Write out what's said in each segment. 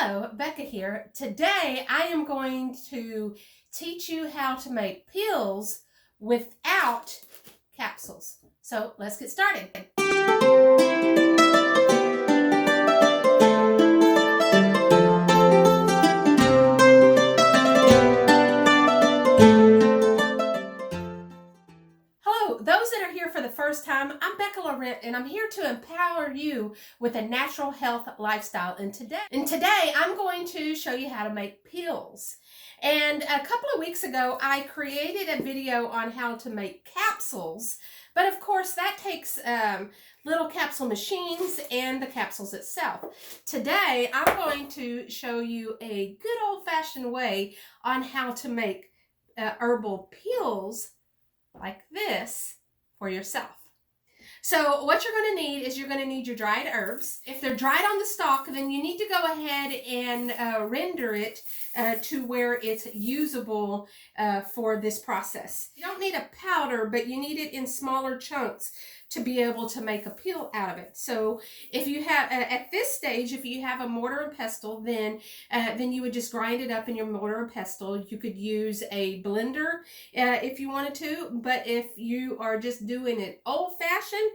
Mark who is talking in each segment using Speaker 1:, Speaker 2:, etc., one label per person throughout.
Speaker 1: Hello, Bekka here. Today I am going to teach you how to make pills without capsules. So let's get started. Hello, those that are here for the first time, I'm Bekka Laurent and I'm here to empower you with a natural health lifestyle. And today I'm going to show you how to make pills. And a couple of weeks ago, I created a video on how to make capsules. But of course, that takes little capsule machines and the capsules itself. Today, I'm going to show you a good old-fashioned way on how to make herbal pills like this for yourself. So what you're going to need is you're going to need your dried herbs. If they're dried on the stalk, then you need to go ahead and render it to where it's usable for this process. You don't need a powder, but you need it in smaller chunks to be able to make a pill out of it. So if you have, at this stage, if you have a mortar and pestle, then you would just grind it up in your mortar and pestle. You could use a blender if you wanted to, but if you are just doing it old-fashioned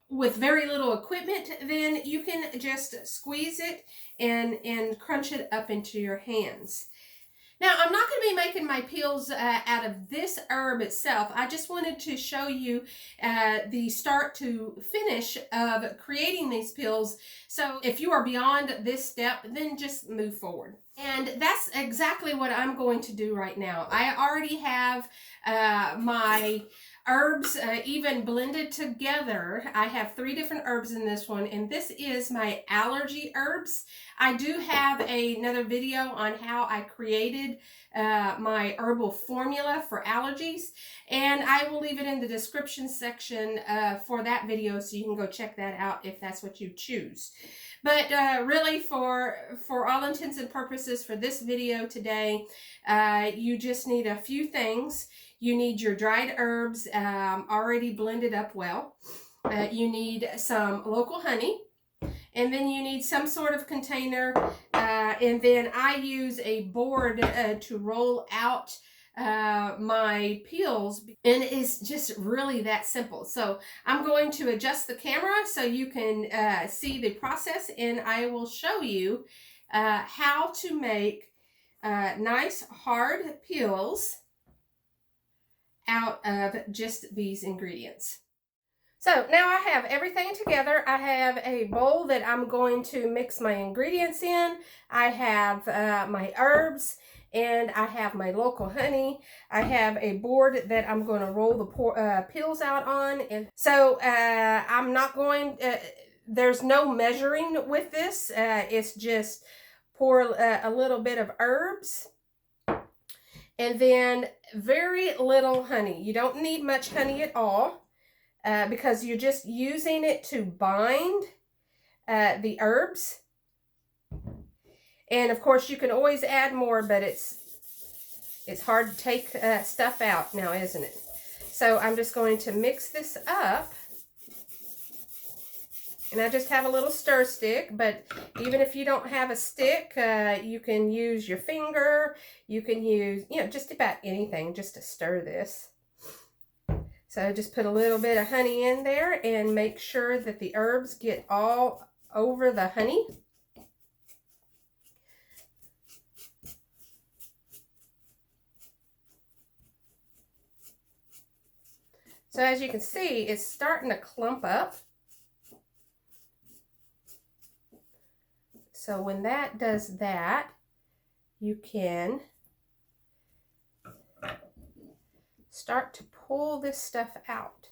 Speaker 1: with very little equipment, then you can just squeeze it and crunch it up into your hands. Now, I'm not going to be making my pills out of this herb itself. I just wanted to show you the start to finish of creating these pills. So if you are beyond this step, then just move forward. And that's exactly what I'm going to do right now. I already have my herbs even blended together. I have 3 different herbs in this one, and this is my allergy herbs. I do have another video on how I created my herbal formula for allergies, and I will leave it in the description section for that video, so you can go check that out if that's what you choose. But really, for all intents and purposes for this video today, you just need a few things. You need your dried herbs already blended up well. You need some local honey. And then you need some sort of container. And then I use a board to roll out my pills. And it's just really that simple. So I'm going to adjust the camera so you can see the process. And I will show you how to make nice hard pills out of just these ingredients. So now I have everything together. I have a bowl that I'm going to mix my ingredients in. I have my herbs, and I have my local honey. I have a board that I'm going to roll the pills out on. And so I'm not going, there's no measuring with this. It's just pour a little bit of herbs. And then very little honey. You don't need much honey at all because you're just using it to bind the herbs. And of course you can always add more, but it's hard to take stuff out now, isn't it? So I'm just going to mix this up. And I just have a little stir stick, but even if you don't have a stick, you can use your finger. You can use, just about anything just to stir this. So just put a little bit of honey in there and make sure that the herbs get all over the honey. So as you can see, it's starting to clump up. So when that does that, you can start to pull this stuff out.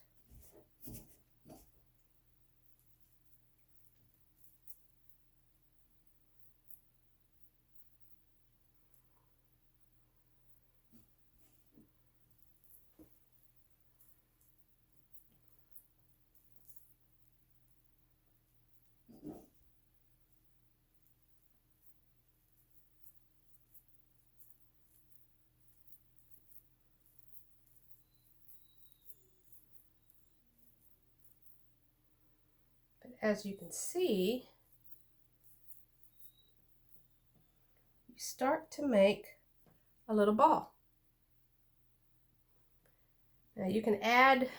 Speaker 1: As you can see, start to make a little ball. Now you can add,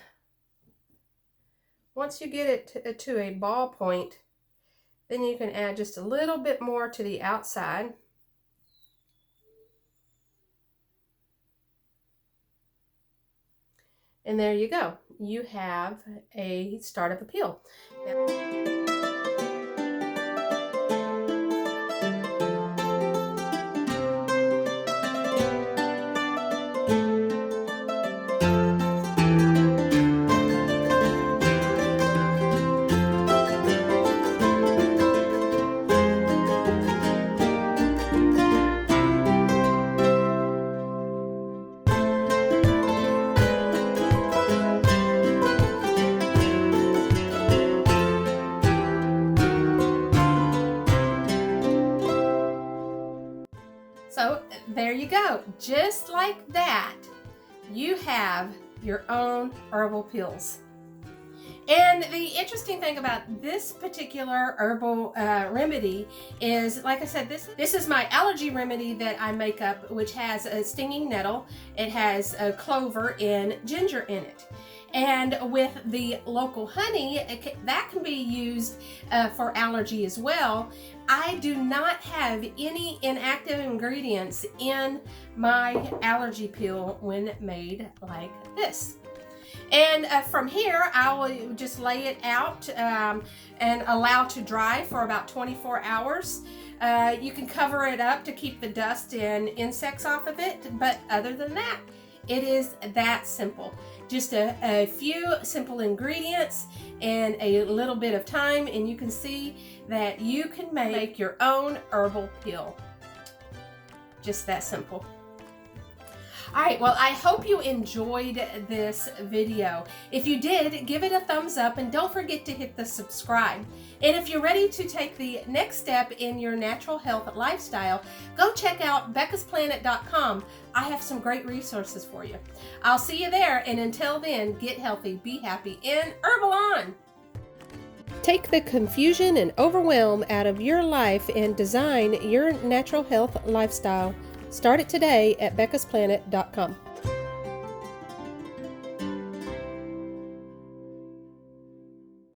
Speaker 1: once you get it to a ball point, then you can add just a little bit more to the outside. And there you go. You have a start of a peel. So there you go. Just like that, you have your own herbal pills. And the interesting thing about this particular herbal remedy is, like I said, this is my allergy remedy that I make up, which has a stinging nettle, it has a clover and ginger in it. And with the local honey, that can be used for allergy as well. I do not have any inactive ingredients in my allergy pill when made like this. And from here, I will just lay it out and allow to dry for about 24 hours. You can cover it up to keep the dust and insects off of it, but other than that, it is that simple. Just a few simple ingredients and a little bit of time, and you can see that you can make your own herbal pill. Just that simple. All right, well, I hope you enjoyed this video. If you did, give it a thumbs up and don't forget to hit the subscribe. And if you're ready to take the next step in your natural health lifestyle, go check out bekkasplanet.com. I have some great resources for you. I'll see you there, and until then, get healthy, be happy, and Herbal on! Take the confusion and overwhelm out of your life and design your natural health lifestyle. Start it today at bekkasplanet.com.